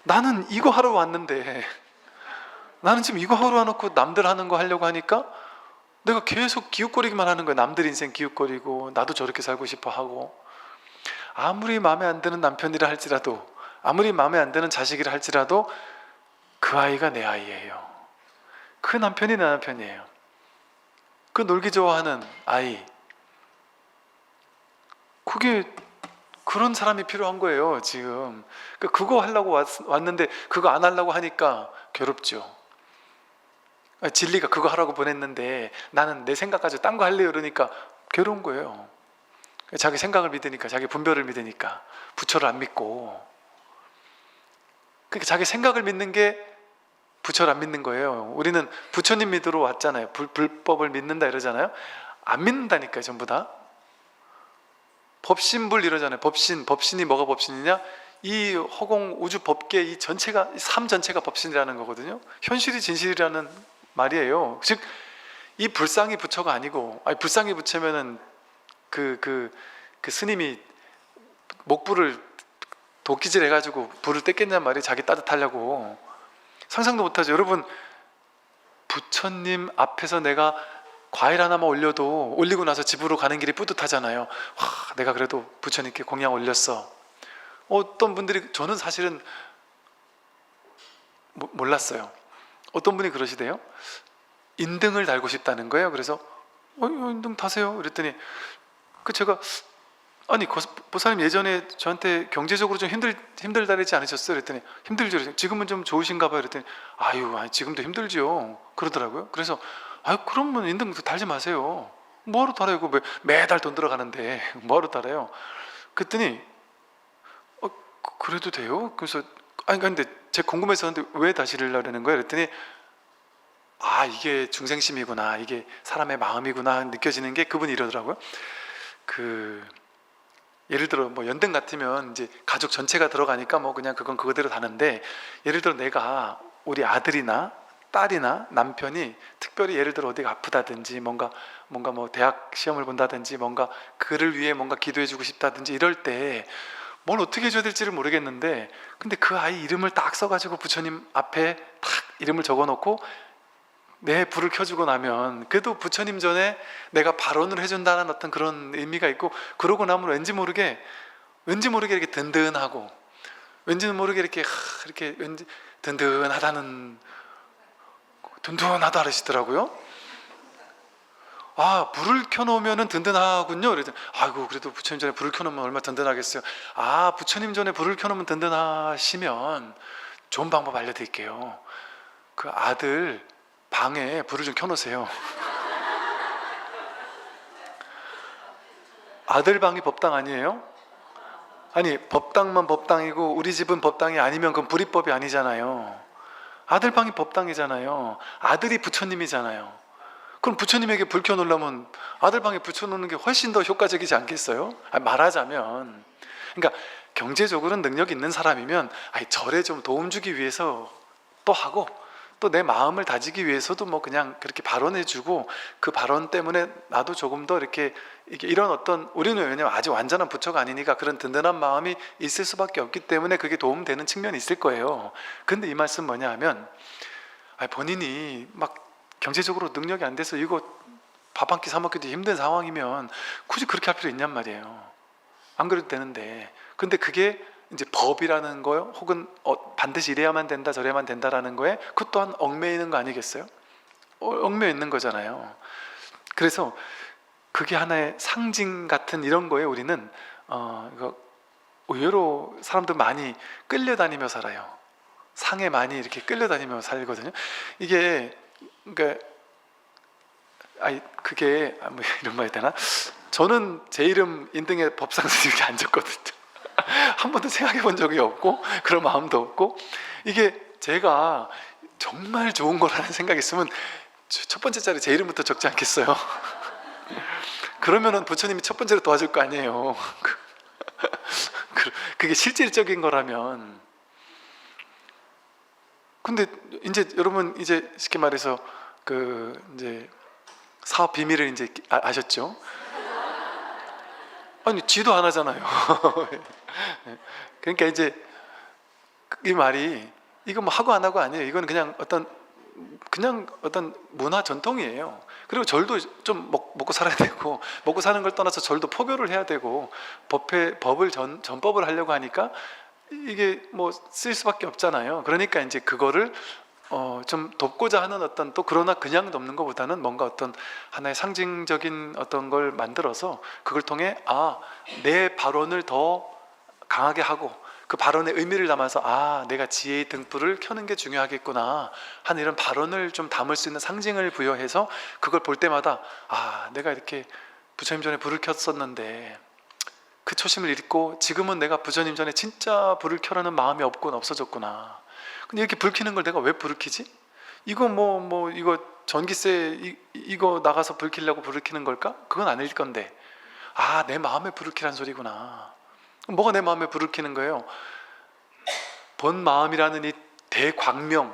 나는 이거 하러 왔는데, 나는 지금 이거 하러 와놓고 남들 하는 거 하려고 하니까 내가 계속 기웃거리기만 하는 거야. 남들 인생 기웃거리고 나도 저렇게 살고 싶어 하고, 아무리 마음에 안 드는 남편이라 할지라도, 아무리 마음에 안 드는 자식이라 할지라도 그 아이가 내 아이예요. 그 남편이 내 남편이에요. 그 놀기 좋아하는 아이, 그게, 그런 사람이 필요한 거예요 지금. 그거 하려고 왔는데 그거 안 하려고 하니까 괴롭죠. 진리가 그거 하라고 보냈는데 나는 내 생각 가지고 딴 거 할래요 그러니까 괴로운 거예요. 자기 생각을 믿으니까, 자기 분별을 믿으니까, 부처를 안 믿고. 그러니까 자기 생각을 믿는 게 부처를 안 믿는 거예요. 우리는 부처님 믿으러 왔잖아요. 불법을 믿는다 이러잖아요. 안 믿는다니까요, 전부 다. 법신불 이러잖아요. 법신이 뭐가 법신이냐? 이 허공 우주 법계 이 전체가, 삶 전체가 법신이라는 거거든요. 현실이 진실이라는 말이에요. 즉 이 불상이 부처가 아니고, 불상이 부처면은 그 스님이 목불을 도끼질 해가지고 불을 뗐겠냔 말이에요. 자기 따뜻하려고. 상상도 못하죠. 여러분, 부처님 앞에서 내가 과일 하나만 올리고 나서 집으로 가는 길이 뿌듯하잖아요. 와, 내가 그래도 부처님께 공양 올렸어. 어떤 분들이, 저는 사실은 몰랐어요. 어떤 분이 그러시대요. 인등을 달고 싶다는 거예요. 그래서 인등 타세요. 그랬더니 제가, 아니 보살님 예전에 저한테 경제적으로 좀 힘들다랬지 않으셨어요? 그랬더니 힘들죠. 지금은 좀 좋으신가 봐요. 그랬더니 아니, 지금도 힘들죠. 그러더라고요. 그래서 그러면 인등 달지 마세요. 뭐하러 달아요? 매달 돈 들어가는데 뭐하러 달아요? 그랬더니 그래도 돼요? 그래서 근데 제가 궁금했었는데 왜 다시려는 거예요? 그랬더니 이게 중생심이구나, 이게 사람의 마음이구나 느껴지는 게, 그분이 이러더라고요. 예를 들어 연등 같으면 이제 가족 전체가 들어가니까 그냥 그건 그거대로 다는데, 예를 들어 내가 우리 아들이나 딸이나 남편이 특별히 예를 들어 어디가 아프다든지 뭔가 대학 시험을 본다든지 뭔가 그를 위해 뭔가 기도해주고 싶다든지 이럴 때 뭘 어떻게 해줘야 될지를 모르겠는데, 근데 그 아이 이름을 딱 써가지고 부처님 앞에 딱 이름을 적어놓고 내 불을 켜주고 나면 그래도 부처님 전에 내가 발언을 해준다는 어떤 그런 의미가 있고, 그러고 나면 왠지 모르게 이렇게 든든하고, 왠지 모르게 이렇게 왠지 든든하다 하시더라고요. 불을 켜놓으면 든든하군요. 그랬더니 그래도 부처님 전에 불을 켜놓으면 얼마나 든든하겠어요. 부처님 전에 불을 켜놓으면 든든하시면 좋은 방법 알려드릴게요. 그 아들 방에 불을 좀 켜놓으세요. 아들 방이 법당 아니에요? 아니, 법당만 법당이고 우리 집은 법당이 아니면 그건 불이법이 아니잖아요. 아들 방이 법당이잖아요. 아들이 부처님이잖아요. 그럼 부처님에게 불 켜놓으려면 아들 방에 붙여놓는 게 훨씬 더 효과적이지 않겠어요? 말하자면, 그러니까 경제적으로는 능력 있는 사람이면 절에 좀 도움 주기 위해서 또 하고, 또 내 마음을 다지기 위해서도 그냥 그렇게 발언해주고, 그 발언 때문에 나도 조금 더 이렇게 이런 어떤, 우리는 왜냐면 아직 완전한 부처가 아니니까 그런 든든한 마음이 있을 수밖에 없기 때문에 그게 도움되는 측면이 있을 거예요. 근데 이 말씀 뭐냐 하면, 본인이 경제적으로 능력이 안 돼서 이거 밥 한 끼 사 먹기도 힘든 상황이면 굳이 그렇게 할 필요 있냔 말이에요. 안 그래도 되는데. 근데 그게 이제 법이라는 거요, 혹은 반드시 이래야만 된다 저래야만 된다라는 거에 그 또한 얽매여 있는 거 아니겠어요? 얽매여 있는 거잖아요. 그래서 그게 하나의 상징 같은 이런 거에 우리는 이거 의외로 사람들 많이 끌려다니며 살아요. 상에 많이 이렇게 끌려다니며 살거든요. 이게 그러니까 그게 이런 말 되나? 저는 제 이름 인등에 법상 스님이 안 적거든요. 한 번도 생각해 본 적이 없고 그런 마음도 없고, 이게 제가 정말 좋은 거라는 생각이 있으면 첫 번째 자리 제 이름부터 적지 않겠어요? 그러면은 부처님이 첫 번째로 도와줄 거 아니에요. 그게 실질적인 거라면. 근데 이제 여러분 이제 쉽게 말해서 이제 사업 비밀을 이제 아셨죠? 아니 지도 안 하잖아요. 그러니까 이제 이 말이 이거 하고 안 하고 아니에요. 이건 그냥 어떤 문화 전통이에요. 그리고 절도 좀 먹고 살아야 되고, 먹고 사는 걸 떠나서 절도 포교를 해야 되고, 법을 전법을 하려고 하니까 이게 쓸 수밖에 없잖아요. 그러니까 이제 그거를 좀 돕고자 하는 어떤, 또 그러나 그냥 돕는 것보다는 뭔가 어떤 하나의 상징적인 어떤 걸 만들어서 그걸 통해 내 발언을 더 강하게 하고 그 발언의 의미를 담아서 내가 지혜의 등불을 켜는 게 중요하겠구나 하는 이런 발언을 좀 담을 수 있는 상징을 부여해서 그걸 볼 때마다 내가 이렇게 부처님 전에 불을 켰었는데 그 초심을 잃고 지금은 내가 부처님 전에 진짜 불을 켜라는 마음이 없어졌구나. 근데 이렇게 불 켜는 걸 내가 왜 불을 켜지? 이거 이거 전기세 이거 나가서 불 켜려고 불을 켜는 걸까? 그건 아닐 건데 내 마음에 불을 켜라는 소리구나. 뭐가 내 마음에 불을 켜는 거예요? 본 마음이라는 이 대광명,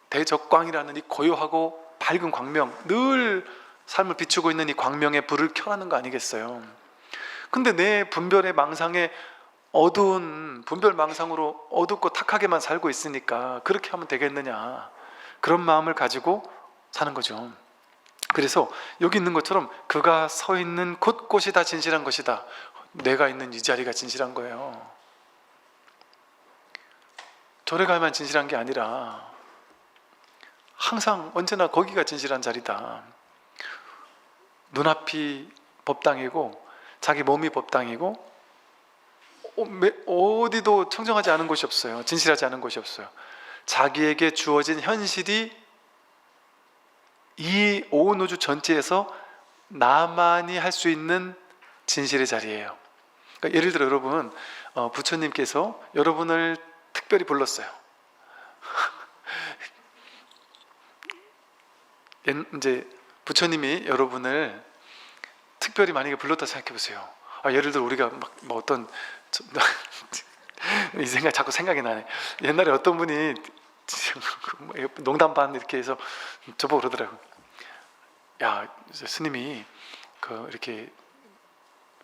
대적광이라는 이 고요하고 밝은 광명, 늘 삶을 비추고 있는 이 광명에 불을 켜라는 거 아니겠어요? 근데 내 분별의 망상에 어두운 분별망상으로 어둡고 탁하게만 살고 있으니까 그렇게 하면 되겠느냐, 그런 마음을 가지고 사는 거죠. 그래서 여기 있는 것처럼 그가 서 있는 곳곳이 다 진실한 것이다. 내가 있는 이 자리가 진실한 거예요. 절에 가야만 진실한 게 아니라 항상 언제나 거기가 진실한 자리다. 눈앞이 법당이고 자기 몸이 법당이고 어디도 청정하지 않은 곳이 없어요. 진실하지 않은 곳이 없어요. 자기에게 주어진 현실이 이 온 우주 전체에서 나만이 할 수 있는 진실의 자리예요. 그러니까 예를 들어 여러분, 부처님께서 여러분을 특별히 불렀어요. 이제 부처님이 여러분을 특별히 만약에 불렀다 생각해 보세요. 예를 들어 우리가 뭐 어떤 이 생각 자꾸 생각이 나네. 옛날에 어떤 분이 농담 반 이렇게 해서 저보고 그러더라고요. 야, 스님이 이렇게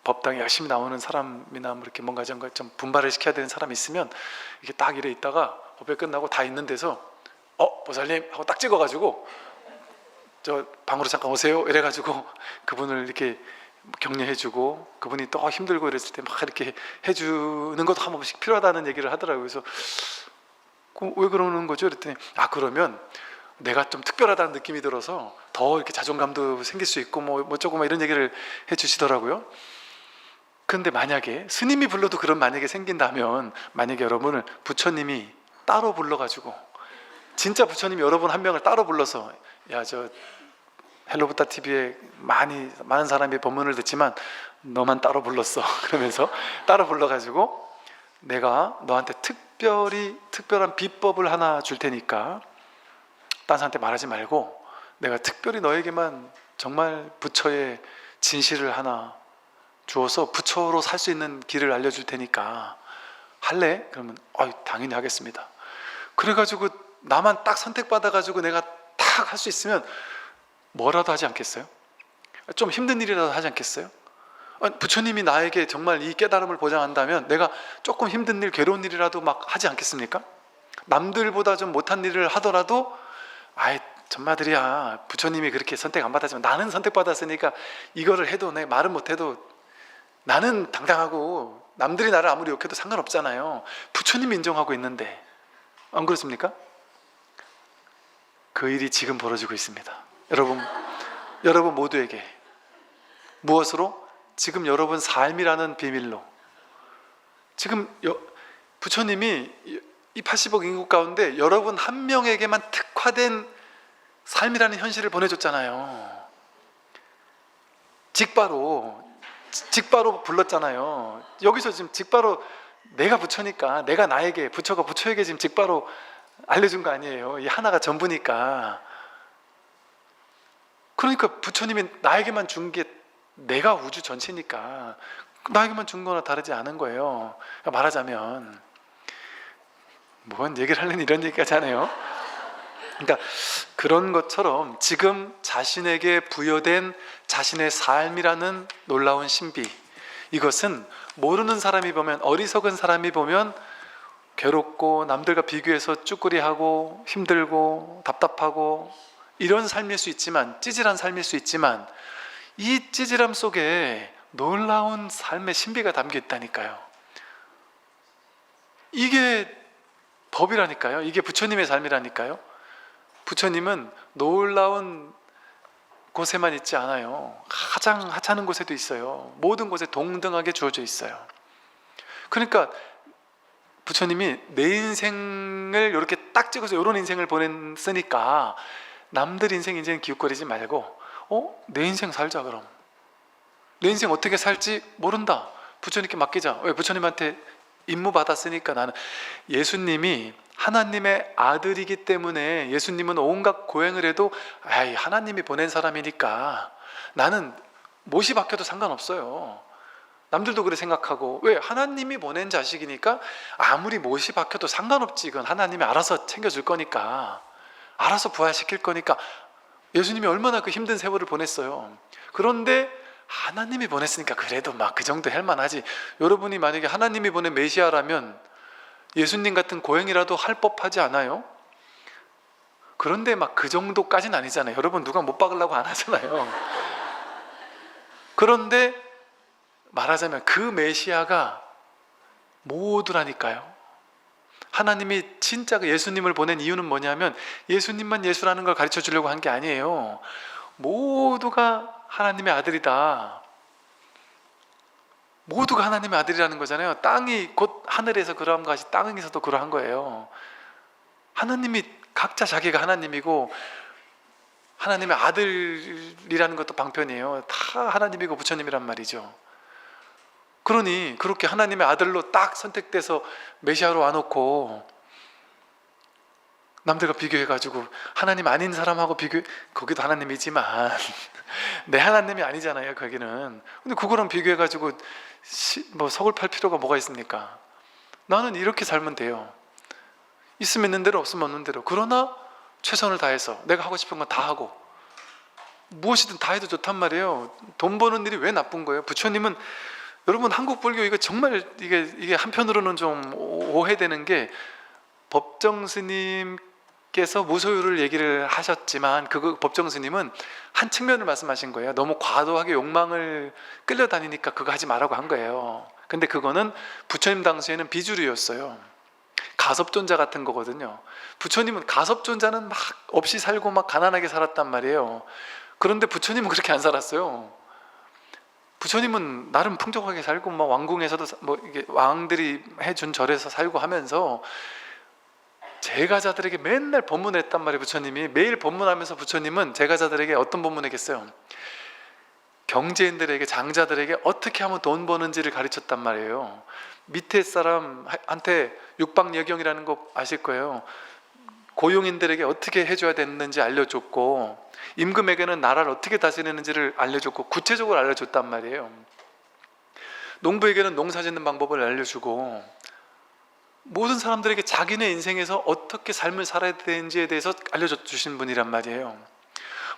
법당에 열심히 나오는 사람이나 뭐 이렇게 뭔가 좀 분발을 시켜야 되는 사람이 있으면 이렇게 딱 이래 있다가 법회 끝나고 다 있는 데서 보살님 하고 딱 찍어가지고 저 방으로 잠깐 오세요 이래가지고 그분을 이렇게 격려해주고, 그분이 또 힘들고 이랬을 때 막 이렇게 해주는 것도 한 번씩 필요하다는 얘기를 하더라고요. 그래서 왜 그러는 거죠? 그랬더니 그러면 내가 좀 특별하다는 느낌이 들어서 더 이렇게 자존감도 생길 수 있고 뭐 조금 이런 얘기를 해주시더라고요. 그런데 만약에 스님이 불러도 그런 만약에 생긴다면, 만약에 여러분을 부처님이 따로 불러가지고 진짜 부처님이 여러분 한 명을 따로 불러서 저 헬로부타 TV에 많은 사람이 법문을 듣지만 너만 따로 불렀어 그러면서 따로 불러가지고 내가 너한테 특별한 비법을 하나 줄 테니까 딴 사람한테 말하지 말고 내가 특별히 너에게만 정말 부처의 진실을 하나 주어서 부처로 살 수 있는 길을 알려줄 테니까 할래? 그러면 당연히 하겠습니다. 그래가지고 나만 딱 선택받아가지고 내가 딱 할 수 있으면 뭐라도 하지 않겠어요? 좀 힘든 일이라도 하지 않겠어요? 부처님이 나에게 정말 이 깨달음을 보장한다면 내가 조금 힘든 일, 괴로운 일이라도 막 하지 않겠습니까? 남들보다 좀 못한 일을 하더라도 전마들이야, 부처님이 그렇게 선택 안 받았지만 나는 선택받았으니까 이거를 해도, 내 말은 못해도 나는 당당하고 남들이 나를 아무리 욕해도 상관없잖아요. 부처님이 인정하고 있는데. 안 그렇습니까? 그 일이 지금 벌어지고 있습니다. 여러분 모두에게. 무엇으로? 지금 여러분 삶이라는 비밀로. 지금 부처님이 이 80억 인구 가운데 여러분 한 명에게만 특화된 삶이라는 현실을 보내줬잖아요. 직바로 불렀잖아요. 여기서 지금 직바로 내가 부처니까, 내가 나에게, 부처가 부처에게 지금 직바로 알려준 거 아니에요. 이 하나가 전부니까. 그러니까 부처님이 나에게만 준 게 내가 우주 전체니까 나에게만 준 거나 다르지 않은 거예요. 말하자면 뭔 얘기를 하려니 이런 얘기까지 하네요. 그러니까 그런 것처럼 지금 자신에게 부여된 자신의 삶이라는 놀라운 신비, 이것은 모르는 사람이 보면, 어리석은 사람이 보면 괴롭고 남들과 비교해서 쭈꾸리하고 힘들고 답답하고 이런 삶일 수 있지만, 찌질한 삶일 수 있지만, 이 찌질함 속에 놀라운 삶의 신비가 담겨 있다니까요. 이게 법이라니까요. 이게 부처님의 삶이라니까요. 부처님은 놀라운 곳에만 있지 않아요. 가장 하찮은 곳에도 있어요. 모든 곳에 동등하게 주어져 있어요. 그러니까 부처님이 내 인생을 이렇게 딱 찍어서 이런 인생을 보냈으니까 남들 인생 기웃거리지 말고 내 인생 살자. 그럼 내 인생 어떻게 살지 모른다. 부처님께 맡기자. 왜? 부처님한테 임무 받았으니까. 나는 예수님이 하나님의 아들이기 때문에 예수님은 온갖 고행을 해도 하나님이 보낸 사람이니까 나는 못이 박혀도 상관없어요. 남들도 그래 생각하고, 왜? 하나님이 보낸 자식이니까 아무리 못이 박혀도 상관없지. 이건 하나님이 알아서 챙겨줄 거니까, 알아서 부활시킬 거니까. 예수님이 얼마나 그 힘든 세월을 보냈어요. 그런데 하나님이 보냈으니까 그래도 막 그 정도 할 만하지. 여러분이 만약에 하나님이 보낸 메시아라면 예수님 같은 고행이라도 할 법하지 않아요? 그런데 막 그 정도까지는 아니잖아요. 여러분 누가 못 박으려고 안 하잖아요. 그런데 말하자면 그 메시아가 모두라니까요. 하나님이 진짜 그 예수님을 보낸 이유는 뭐냐면 예수님만 예수라는 걸 가르쳐 주려고 한 게 아니에요. 모두가 하나님의 아들이다. 모두가 하나님의 아들이라는 거잖아요. 땅이 곧 하늘에서 그러한 것이 땅에서도 그러한 거예요. 하나님이 각자 자기가 하나님이고 하나님의 아들이라는 것도 방편이에요. 다 하나님이고 부처님이란 말이죠. 그러니 그렇게 하나님의 아들로 딱 선택돼서 메시아로 와놓고 남들과 비교해가지고 하나님 아닌 사람하고 거기도 하나님이지만 내 하나님이 아니잖아요, 거기는. 근데 그거랑 비교해가지고 뭐 서글팔 필요가 뭐가 있습니까? 나는 이렇게 살면 돼요. 있으면 있는 대로, 없으면 없는 대로. 그러나 최선을 다해서 내가 하고 싶은 건 다 하고 무엇이든 다 해도 좋단 말이에요. 돈 버는 일이 왜 나쁜 거예요? 부처님은, 여러분 한국 불교 이거 정말 이게 한편으로는 좀 오해되는 게, 법정 스님께서 무소유를 얘기를 하셨지만 그 법정 스님은 한 측면을 말씀하신 거예요. 너무 과도하게 욕망을 끌려다니니까 그거 하지 말라고 한 거예요. 근데 그거는 부처님 당시에는 비주류였어요. 가섭존자 같은 거거든요. 부처님은 가섭존자는 막 없이 살고 막 가난하게 살았단 말이에요. 그런데 부처님은 그렇게 안 살았어요. 부처님은 나름 풍족하게 살고 막 왕궁에서도 뭐 이게 왕들이 해준 절에서 살고 하면서 제가자들에게 맨날 법문했단 말이에요. 부처님이 매일 법문하면서 부처님은 제가자들에게 어떤 법문했겠어요? 경제인들에게, 장자들에게 어떻게 하면 돈 버는지를 가르쳤단 말이에요. 밑에 사람한테 육박여경이라는 거 아실 거예요. 고용인들에게 어떻게 해줘야 되는지 알려줬고, 임금에게는 나라를 어떻게 다스리는지를 알려줬고, 구체적으로 알려줬단 말이에요. 농부에게는 농사 짓는 방법을 알려주고, 모든 사람들에게 자기네 인생에서 어떻게 삶을 살아야 되는지에 대해서 알려주신 분이란 말이에요.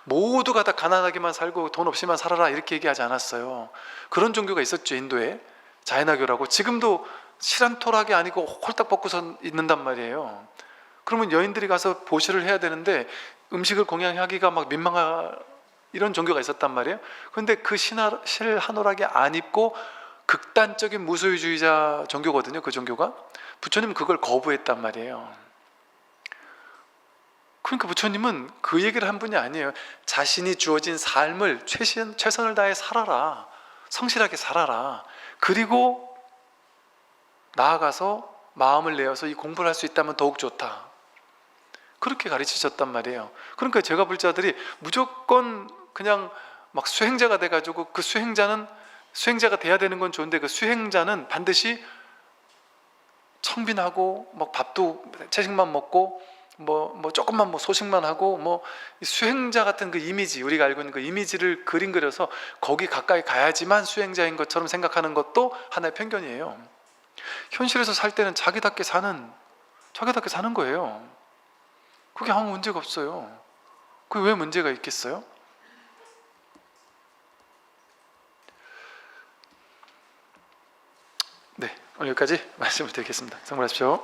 모두가 다 가난하게만 살고 돈 없이만 살아라 이렇게 얘기하지 않았어요. 그런 종교가 있었죠, 인도에. 자이나교라고. 지금도 실한토락이 아니고 홀딱 벗고서 있는단 말이에요. 그러면 여인들이 가서 보시를 해야 되는데 음식을 공양하기가 막 민망한 이런 종교가 있었단 말이에요. 그런데 그 실한오락이 안 입고 극단적인 무소유주의자 종교거든요, 그 종교가. 부처님은 그걸 거부했단 말이에요. 그러니까 부처님은 그 얘기를 한 분이 아니에요. 자신이 주어진 삶을 최선을 다해 살아라, 성실하게 살아라, 그리고 나아가서 마음을 내어서 이 공부를 할 수 있다면 더욱 좋다, 그렇게 가르치셨단 말이에요. 그러니까 제가 볼 자들이 무조건 그냥 막 수행자가 돼가지고, 그 수행자가 돼야 되는 건 좋은데 그 수행자는 반드시 청빈하고 막 밥도 채식만 먹고 뭐 조금만 뭐 소식만 하고 뭐 수행자 같은 그 이미지, 우리가 알고 있는 그 이미지를 그림 그려서 거기 가까이 가야지만 수행자인 것처럼 생각하는 것도 하나의 편견이에요. 현실에서 살 때는 자기답게 사는 거예요. 그게 아무 문제가 없어요. 그게 왜 문제가 있겠어요? 네, 오늘 여기까지 말씀을 드리겠습니다. 성불하십시오.